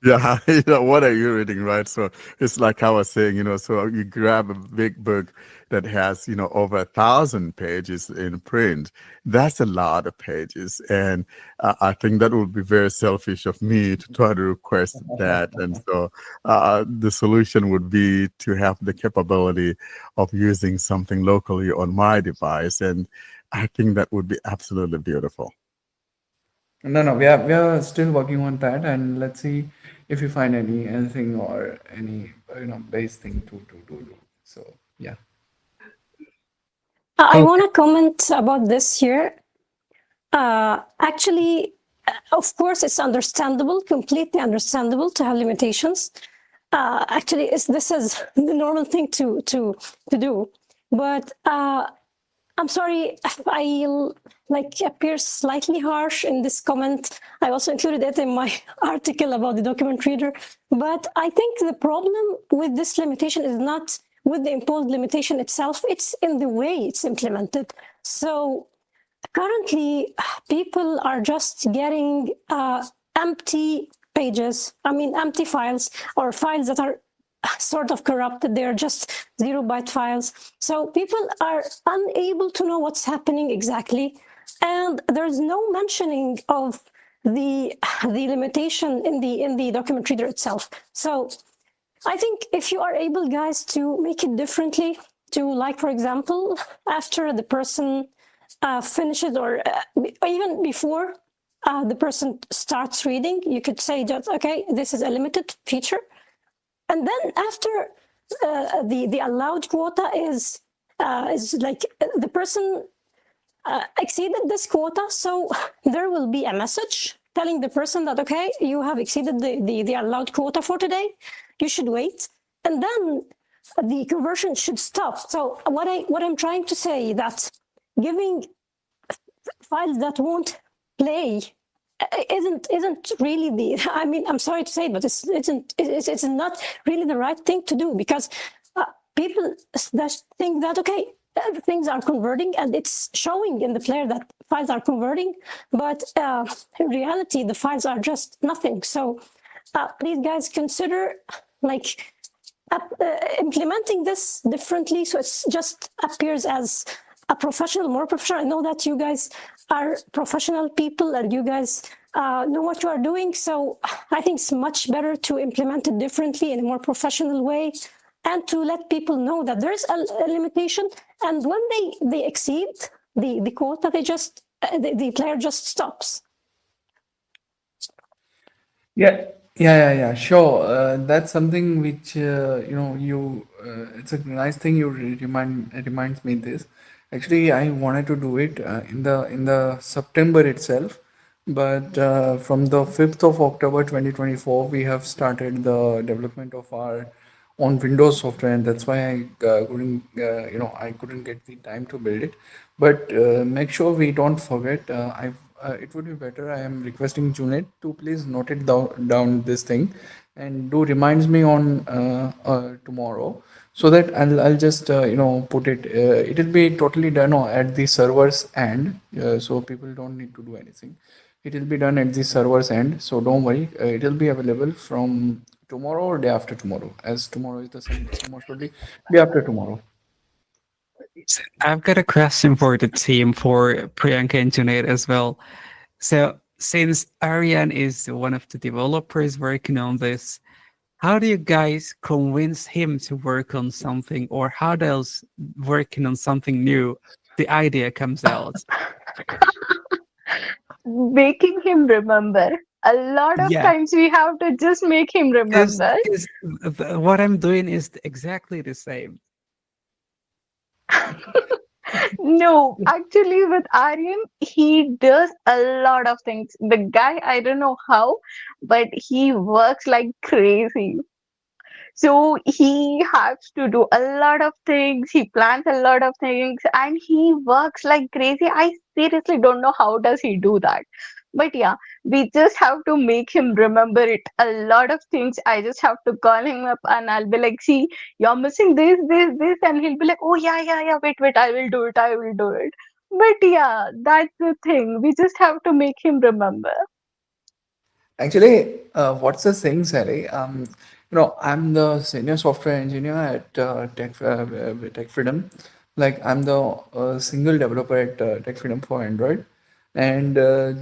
yeah, what are you reading, right? So it's like I was saying, so you grab a big book that has, over 1,000 pages in print. That's a lot of pages. And I think that would be very selfish of me to try to request that. And so the solution would be to have the capability of using something locally on my device. And I think that would be absolutely beautiful. No, we are still working on that, and let's see if we find anything or any base thing to do. So yeah. I want to comment about this here. Actually, of course, it's understandable, completely understandable to have limitations. Actually, this is the normal thing to do. But I'm sorry if I appear slightly harsh in this comment. I also included it in my article about the document reader. But I think the problem with this limitation is not with the imposed limitation itself, it's in the way it's implemented. So currently, people are just getting empty pages, empty files, or files that are sort of corrupted. They're just 0-byte files. So people are unable to know what's happening exactly. And there's no mentioning of the limitation in the document reader itself. So I think if you are able, guys, to make it differently, to for example, after the person finishes or even before the person starts reading, you could say that, okay, this is a limited feature. And then after the allowed quota is like the person exceeded this quota, so there will be a message telling the person that, okay, you have exceeded the allowed quota for today, you should wait, and then the conversion should stop. So what I'm trying to say that giving files that won't play isn't really the, I'm sorry to say it, but it's not really the right thing to do, because people think that, okay, things are converting and it's showing in the player that files are converting, but in reality, the files are just nothing. So please, guys, consider implementing this differently so it just appears as a professional, more professional. I know that you guys are professional people and you guys know what you are doing. So I think it's much better to implement it differently in a more professional way and to let people know that there's a limitation. And when they exceed the quota, the player just stops. Yeah. Sure. That's something which it's a nice thing you reminds me this. Actually, I wanted to do it in the September itself, but from the 5th of October 2024, we have started the development of our on Windows software, and that's why I couldn't get the time to build it. But make sure we don't forget. It would be better. I am requesting Junaid to please note it down this thing, and do reminds me on tomorrow, so that I'll just put it. It'll be totally done at the server's end, so people don't need to do anything. It will be done at the server's end, so don't worry. It will be available from tomorrow or day after tomorrow, as tomorrow is the Sunday, so most probably day after tomorrow. I've got a question for the team, for Priyanka and Junaid as well. So, since Aryan is one of the developers working on this, how do you guys convince him to work on something, or how does working on something new, the idea comes out? Making him remember. A lot of Yeah, times we have to just make him remember. because what I'm doing is exactly the same. No, actually, with Aryan, he does a lot of things. The guy, I don't know how, but he works like crazy. So he has to do a lot of things. He plans a lot of things, and he works like crazy. I seriously don't know how does he do that. But yeah, we just have to make him remember it. A lot of things. I just have to call him up, and I'll be like, "See, you're missing this," and he'll be like, "Oh yeah. Wait. I will do it. I will do it." But yeah, that's the thing. We just have to make him remember. Actually, what's the saying, Sally? I'm the senior software engineer at Tech Freedom. Like, I'm the single developer at Tech Freedom for Android, and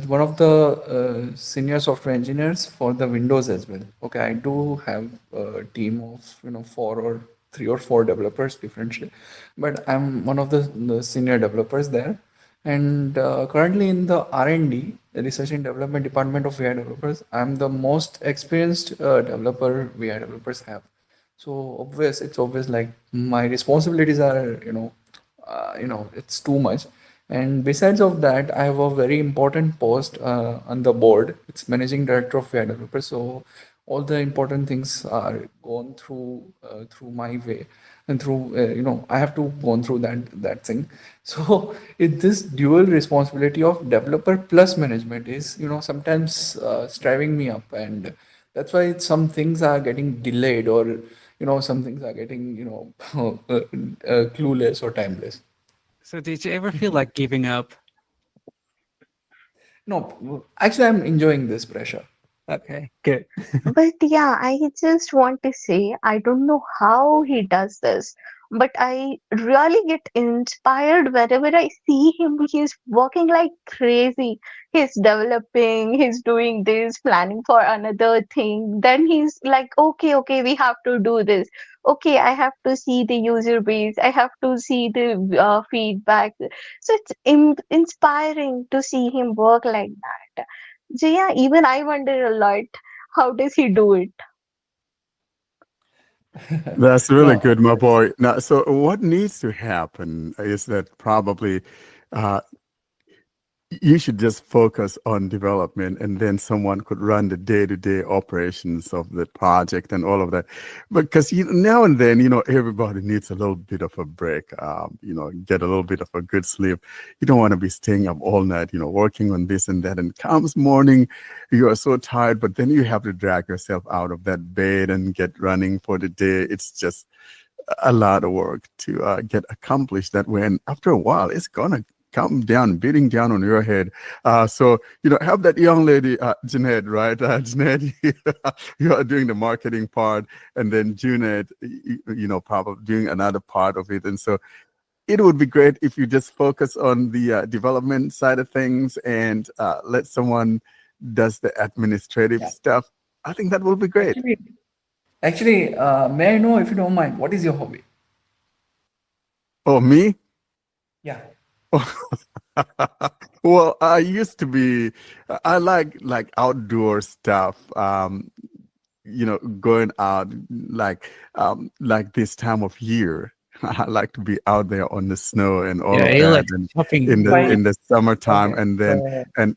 one of the senior software engineers for the Windows as well. Okay, I do have a team of 3 or 4 developers differently, but I'm one of the senior developers there, and currently in the R&D, the research and development department of VI developers, I'm the most experienced developer VI developers have. So it's obvious, like my responsibilities are, it's too much. And besides of that, I have a very important post on the board. It's managing director of VI developers. So all the important things are gone through my way, and through I have to go through that thing. So this dual responsibility of developer plus management is sometimes striving me up, and that's why some things are getting delayed, or some things are getting clueless or timeless. So, did you ever feel like giving up? No, actually, I'm enjoying this pressure. Okay, good. But yeah, I just want to say I don't know how he does this, but I really get inspired wherever I see him. He's working like crazy. He's developing, he's doing this, planning for another thing. Then he's like, okay, we have to do this. Okay, I have to see the user base, I have to see the feedback. So it's inspiring to see him work like that. So yeah, even I wonder a lot, how does he do it? That's really No, good, my boy. Now, so what needs to happen is that probably uh, you should just focus on development, and then someone could run the day-to-day operations of the project and all of that. Because now and then, everybody needs a little bit of a break, get a little bit of a good sleep. You don't want to be staying up all night, working on this and that. And comes morning, you are so tired, but then you have to drag yourself out of that bed and get running for the day. It's just a lot of work to get accomplished that way. And after a while, it's gonna come down, beating down on your head. So, have that young lady, Junaid, right? Junaid, you are doing the marketing part, and then Junaid, probably doing another part of it. And so it would be great if you just focus on the development side of things, and let someone does the administrative yeah. stuff. I think that will be great. Actually, may I know, if you don't mind, what is your hobby? Oh, me? Yeah. Well, I used to be. I like outdoor stuff. Going out like this time of year. I like to be out there on the snow and all Yeah, of I that, like and shopping. in If the I in the summertime, okay, and then so and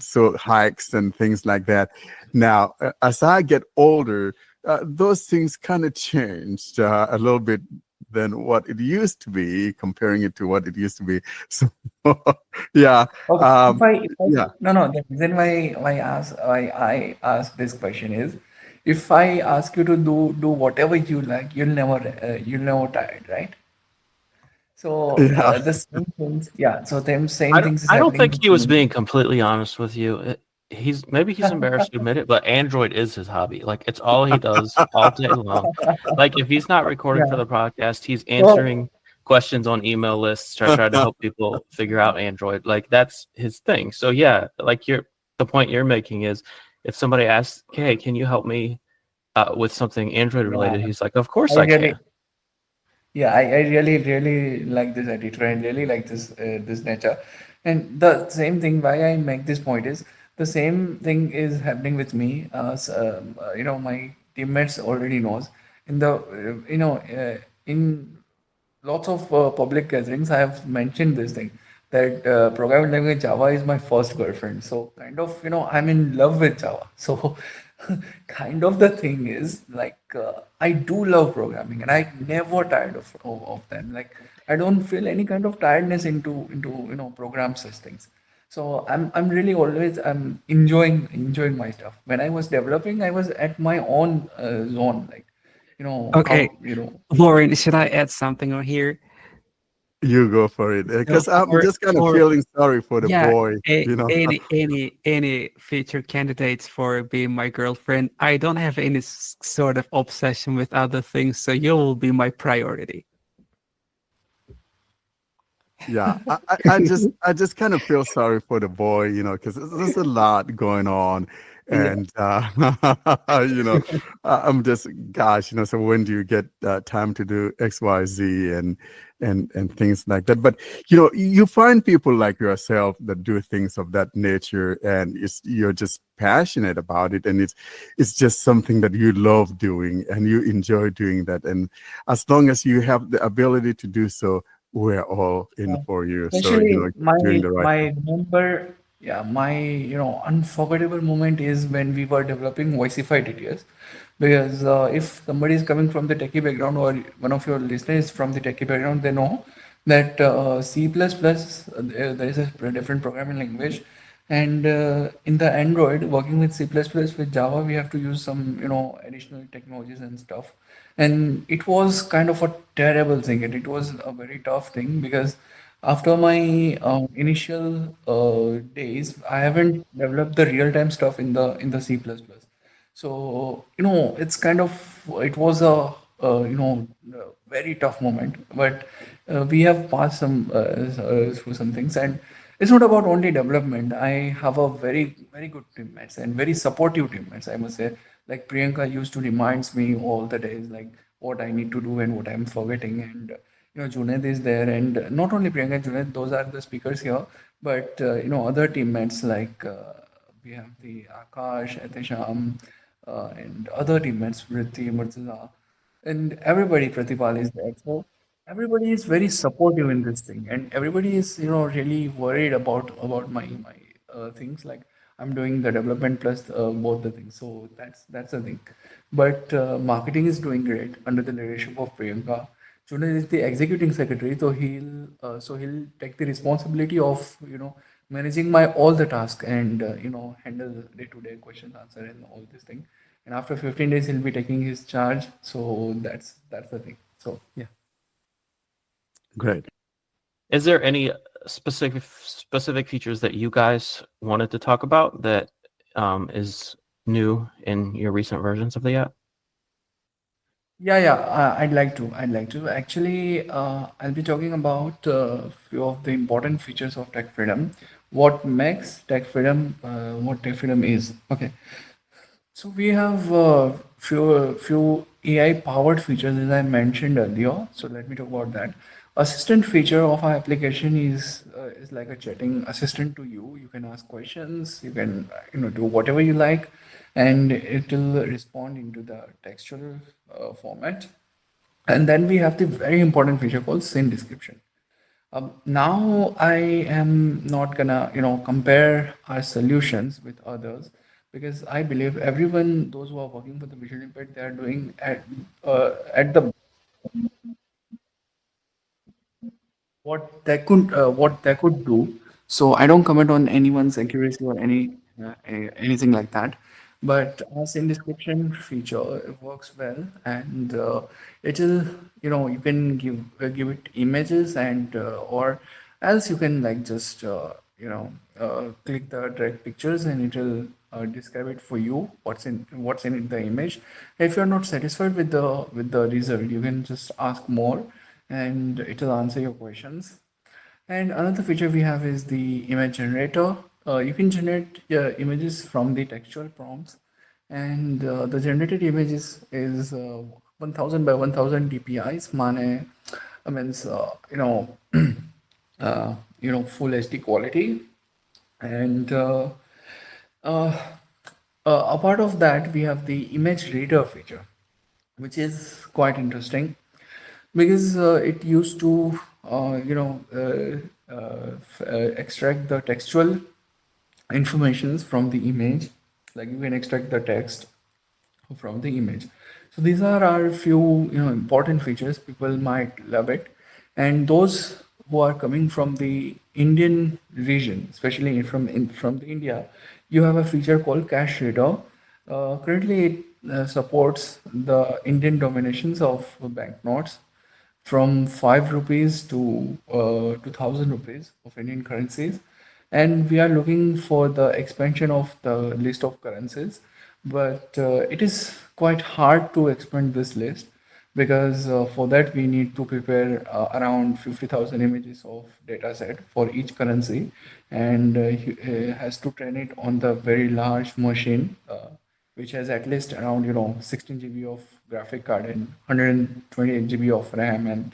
so hikes and things like that. Now, as I get older, those things kind of changed a little bit than what it used to be, comparing it to what it used to be. So, yeah, okay, um, if I yeah. no no the reason why I ask this question is, if I ask you to do whatever you like, you'll never tired, right? So Yeah. the same things, yeah. So them same things is I don't happening think with he was me. being completely honest with you. He's embarrassed to admit it, but Android is his hobby. Like it's all he does all day long. Like if he's not recording for Yeah. the podcast, he's So answering questions on email lists to try to help people figure out Android. Like that's his thing. So yeah, like the point you're making is if somebody asks, "Hey, can you help me with something Android related?" yeah, He's like, "Of I course I really can." yeah, I really like this editor. I really like this nature. And the same thing why I make this point is the same thing is happening with me. My teammates already knows in the in lots of public gatherings, I have mentioned this thing that programming language Java is my first girlfriend. So kind of, I'm in love with Java. So kind of the thing is like I do love programming and I never tired of them. Like I don't feel any kind of tiredness into program such things. So I'm really always I'm enjoying my stuff. When I was developing, I was at my own zone. Like Okay, how Lauren, should I add something on here? You go for it, So because I'm for just kind of for feeling sorry for the yeah, boy. any future candidates for being my girlfriend, I don't have any sort of obsession with other things, so you will be my priority. Yeah, I just kind of feel sorry for the boy, because there's a lot going on, yeah. and I'm just, gosh, so when do you get time to do X, Y, Z, and things like that? But you find people like yourself that do things of that nature, and you're just passionate about it, and it's just something that you love doing, and you enjoy doing that, and as long as you have the ability to do so, we're all in for you. So, Especially doing the right my remember, yeah, my unforgettable moment is when we were developing Voicify DTS, because if somebody is coming from the techie background or one of your listeners is from the techie background, they know that there is a different programming language, and in the Android working with C++ with Java, we have to use some additional technologies and stuff, and it was kind of a terrible thing, and it was a very tough thing because after my initial days, I haven't developed the real-time stuff in the C++. So it's kind of it was a very tough moment, but we have passed through some things, and it's not about only development. I have a very good teammates and very supportive teammates, I must say. Like Priyanka used to reminds me all the days, like what I need to do and what I'm forgetting, and Junaid is there, and not only Priyanka and Junaid, those are the speakers here, but other teammates like we have the Akash, Atisham, and other teammates, Vritti, Murtaza, and everybody, Pratipal is there. So everybody is very supportive in this thing, and everybody is really worried about my things. Like I'm doing the development plus both the things, so that's the thing. But marketing is doing great under the leadership of Priyanka. Junaid is the executing secretary, so he'll take the responsibility of managing my all the tasks and handle day-to-day question answer and all this thing. And after 15 days, he'll be taking his charge. So that's the thing. So yeah. Great. Is there any specific features that you guys wanted to talk about that is new in your recent versions of the app? Yeah. I'd like to. I'd like to. Actually, I'll be talking about a few of the important features of Tech Freedom. What makes Tech Freedom, what Tech Freedom is. Okay. So we have few AI powered features as I mentioned earlier. So let me talk about that. Assistant feature of our application is is like a chatting assistant to you. You can ask questions, you can do whatever you like, and it will respond into the textual format. And then we have the very important feature called scene description. Now I am not gonna, compare our solutions with others, because I believe everyone, those who are working for the visual impaired, they are doing at the what they could do. So I don't comment on anyone's accuracy or anything like that. But as in description feature, it works well, and it will, you can give it images, and or else you can like just click the direct pictures, and it will describe it for you what's in the image. If you're not satisfied with the result, you can just ask more, and it will answer your questions. And another feature we have is the image generator. You can generate images from the textual prompts, and the generated image is 1000 by 1000 dpi's. Means full HD quality, and apart of that, we have the image reader feature, which is quite interesting, because it used to extract the textual informations from the image. Like, you can extract the text from the image. So these are our few important features. People might love it, and those who are coming from the Indian region, especially from the India, you have a feature called Cash Reader. Currently, it supports the Indian denominations of banknotes from 5 rupees to 2000 rupees of Indian currencies. And we are looking for the expansion of the list of currencies, but it is quite hard to expand this list, because for that we need to prepare around 50,000 images of data set for each currency, and he has to train it on the very large machine, which has at least around 16 GB of graphic card and 128 GB of RAM, and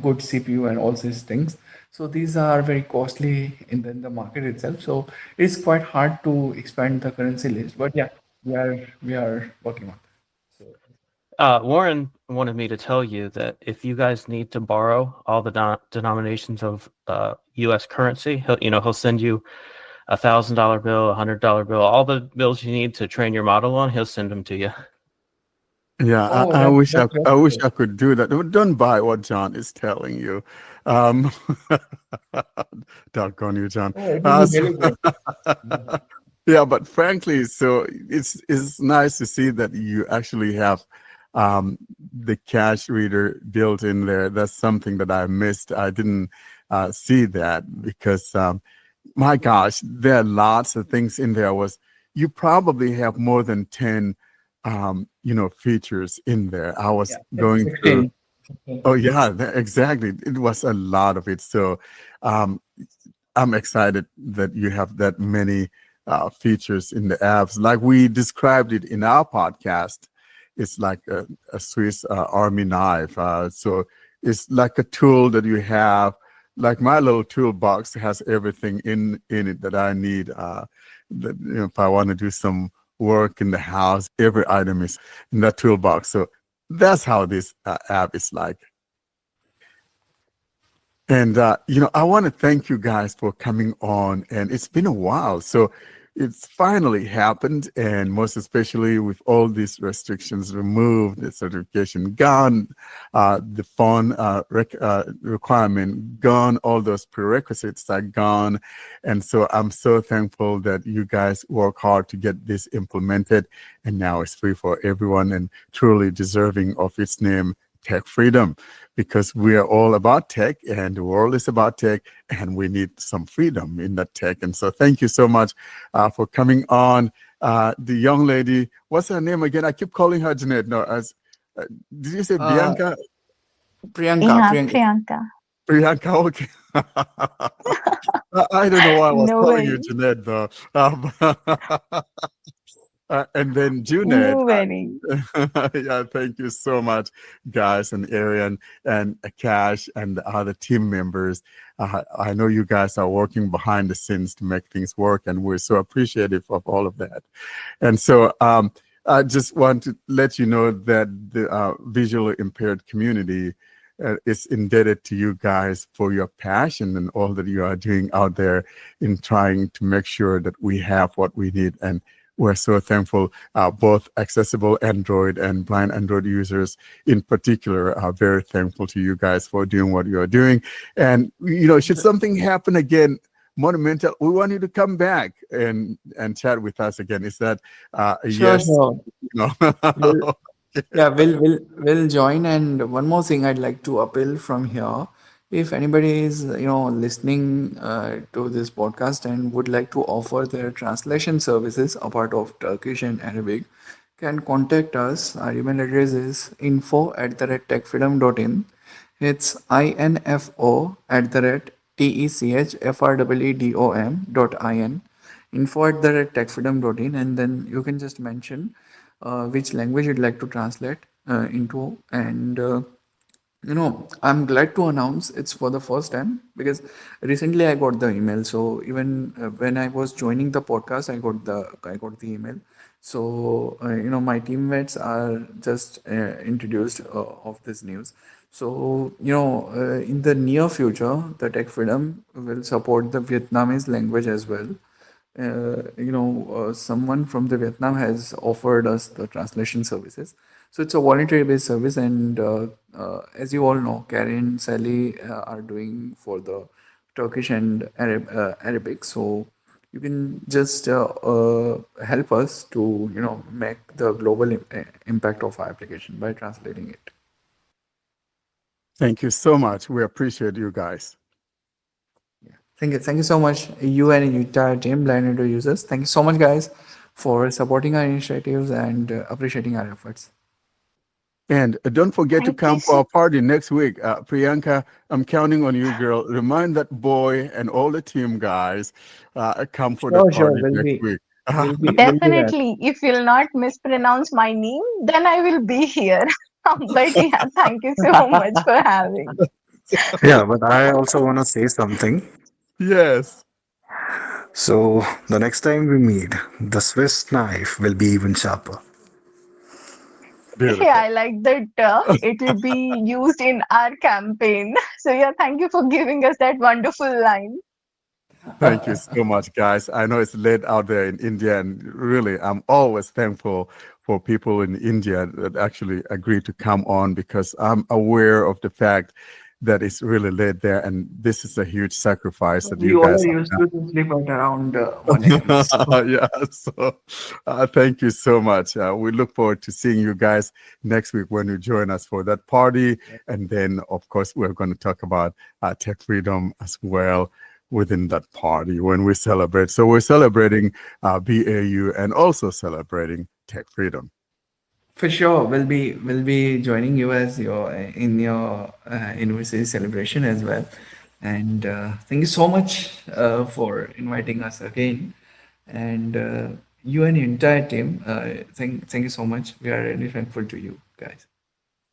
good CPU and all these things. So these are very costly in the market itself. So it's quite hard to expand the currency list. But yeah, we are working on it. Warren wanted me to tell you that if you guys need to borrow all the denominations of U.S. currency, he'll send you $1,000 bill, $100 bill, all the bills you need to train your model on. He'll send them to you. Yeah, Oh, I wish I that's wish good. I could do that. Don't buy what John is telling you. Um, Doggone you, John. Oh, it will be So, really good. yeah, but frankly, so it's nice to see that you actually have the cash reader built in there. That's something that I missed. I didn't see that, because my gosh, there are lots of things in there. You probably have more than 10 features in there. I was Yeah, it's going through. 16. Oh yeah, exactly. It was a lot of it. So um, I'm excited that you have that many features in the apps. Like we described it in our podcast, it's like a Swiss Army knife. So it's like a tool that you have. Like my little toolbox has everything in it that I need. That if I want to do some work in the house, every item is in that toolbox. So that's how this app is like. And I want to thank you guys for coming on. And it's been a while, so it's finally happened. And most especially with all these restrictions removed, the certification gone, the phone requirement gone, all those prerequisites are gone. And so I'm so thankful that you guys work hard to get this implemented. And now it's free for everyone and truly deserving of its name, Tech Freedom, because we are all about tech and the world is about tech, and we need some freedom in that tech. And so thank you so much for coming on. The young lady, what's her name again? I keep calling her Jeanette. No, did you say Bianca? Priyanka, Yeah, Priyanka. Priyanka. Priyanka, okay. I don't know why I was No calling you worries. Jeanette though. And then Junaid, Very. yeah, thank you so much, guys, and Arian and Cash and the other team members. I know you guys are working behind the scenes to make things work, and we're so appreciative of all of that. And so I just want to let you know that the visually impaired community is indebted to you guys for your passion and all that you are doing out there in trying to make sure that we have what we need. And we're so thankful. Both accessible Android and blind Android users in particular are very thankful to you guys for doing what you are doing. And, should something happen again, Monumental, we want you to come back and chat with us again. Is that a Sure, yes? sure. No. We'll, yeah, we'll join. And one more thing I'd like to appeal from here. If anybody is, listening to this podcast and would like to offer their translation services apart of Turkish and Arabic, can contact us. Our email address is info@techfreedom.in. It's info@techfreedom.in, info@techfreedom.in, and then you can just mention which language you'd like to translate into. And I'm glad to announce it's for the first time because recently I got the email. So even when I was joining the podcast, I got the email. So my teammates are just introduced of this news. So in the near future, the Tech Freedom will support the Vietnamese language as well. Someone from the Vietnam has offered us the translation services. So it's a voluntary-based service, and as you all know, Karen, Sally are doing for the Turkish and Arabic. So you can just help us to make the global impact of our application by translating it. Thank you so much. We appreciate you guys. Thank you so much, you and your entire team, Blind Android users. Thank you so much, guys, for supporting our initiatives and appreciating our efforts. And don't forget to Thank come you for our so party next week. Priyanka, I'm counting on you, girl. Remind that boy and all the team guys, come for the Sure, party we'll next be, week. we'll be there. definitely. If you'll not mispronounce my name, then I will be here. But yeah, thank you so much for having. Yeah, but I also want to say something. Yes. So, the next time we meet, the Swiss knife will be even sharper. Yeah, Beautiful. I like that it will be used in our campaign. So yeah, thank you for giving us that wonderful line. Thank you so much, guys. I know it's late out there in India, and really, I'm always thankful for people in India that actually agree to come on because I'm aware of the fact that it's really late there, and this is a huge sacrifice that We you all guys are have used done. to sleep at around 1 a.m. So, Yeah, so thank you so much. We look forward to seeing you guys next week when you join us for that party. And then, of course, we're going to talk about Tech Freedom as well within that party when we celebrate. So we're celebrating BAU and also celebrating Tech Freedom. for sure, we'll be joining you as your in your university celebration as well. And thank you so much for inviting us again. And you and your entire team, thank you so much. We are really thankful to you guys.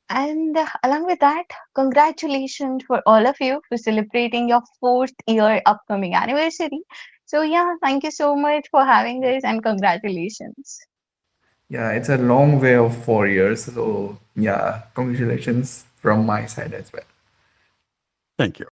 And along with that, congratulations for all of you for celebrating your fourth year upcoming anniversary. So yeah, thank you so much for having us and congratulations. Yeah, it's a long way of 4 years. So yeah, congratulations from my side as well. Thank you.